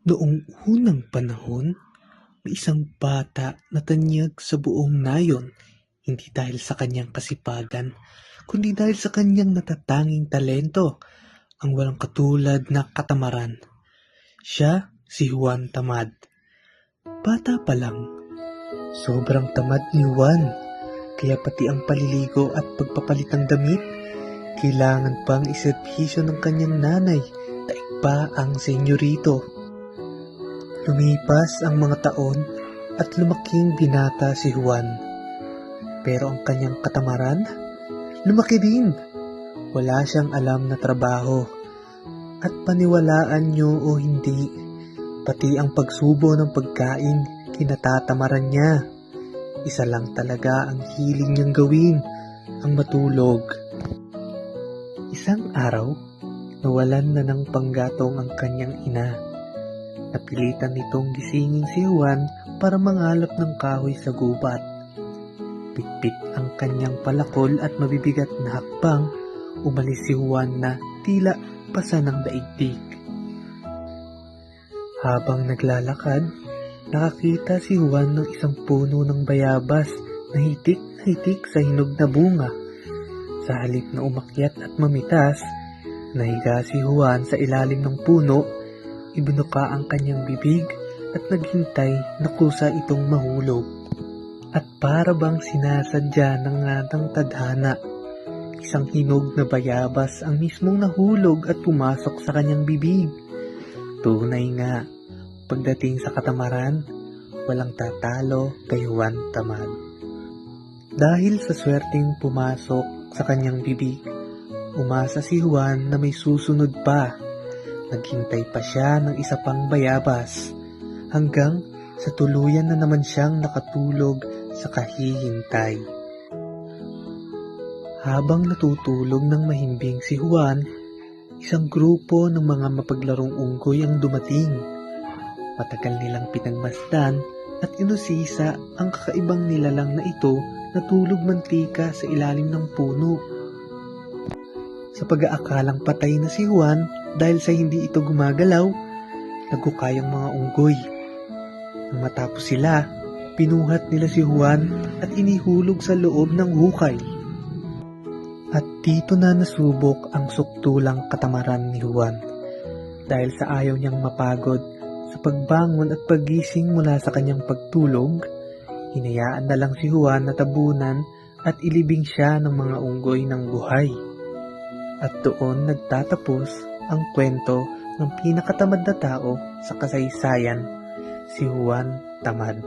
Noong unang panahon, may isang bata na tanyag sa buong nayon, hindi dahil sa kanyang kasipagan, kundi dahil sa kanyang natatanging talento, ang walang katulad na katamaran. Siya si Juan Tamad. Bata pa lang, sobrang tamad ni Juan, kaya pati ang paliligo at pagpapalit ng damit, kailangan pang iserbisyo ng kanyang nanay, daig pa ang senyorito. Lumipas ang mga taon at lumaking binata si Juan. Pero ang kanyang katamaran, lumaki din. Wala siyang alam na trabaho. At paniwalaan niyo o hindi, pati ang pagsubo ng pagkain, kinatatamaran niya. Isa lang talaga ang hiling niyang gawin, ang matulog. Isang araw, nawalan na ng panggatong ang kanyang ina. Napilitan nitong gisingin si Juan para mangalap ng kahoy sa gubat. Pitpit ang kanyang palakol at mabibigat na hakbang, umalis si Juan na tila pasa ng daigdig. Habang naglalakad, nakakita si Juan ng isang puno ng bayabas na hitik na hitik sa hinog na bunga. Sa halip na umakyat at mamitas, nahiga si Juan sa ilalim ng puno. Ibinuka ang kanyang bibig at naghintay na kusa itong mahulog. At para bang sinasadya ng ngatang tadhana, isang hinog na bayabas ang mismong nahulog at pumasok sa kanyang bibig. Tunay nga, pagdating sa katamaran, walang tatalo kay Juan Tamad. Dahil sa swerteng pumasok sa kanyang bibig, umasa si Juan na may susunod pa. Naghintay pa siya ng isa pang bayabas, hanggang sa tuluyan na naman siyang nakatulog sa kahihintay. Habang natutulog ng mahimbing si Juan, isang grupo ng mga mapaglarong unggoy ang dumating. Matagal nilang pinagmasdan at inusisa ang kakaibang nilalang na ito na tulog mantika sa ilalim ng puno. Sa pag-aakalang patay na si Juan dahil sa hindi ito gumagalaw, nagukay ang mga unggoy. Nang matapos sila, pinuhat nila si Juan at inihulog sa loob ng hukay. At dito na nasubok ang suktulang katamaran ni Juan. Dahil sa ayaw niyang mapagod sa pagbangon at paggising mula sa kanyang pagtulog, hinayaan na lang si Juan na tabunan at ilibing siya ng mga unggoy ng buhay. At doon nagtatapos ang kwento ng pinakatamad na tao sa kasaysayan, si Juan Tamad.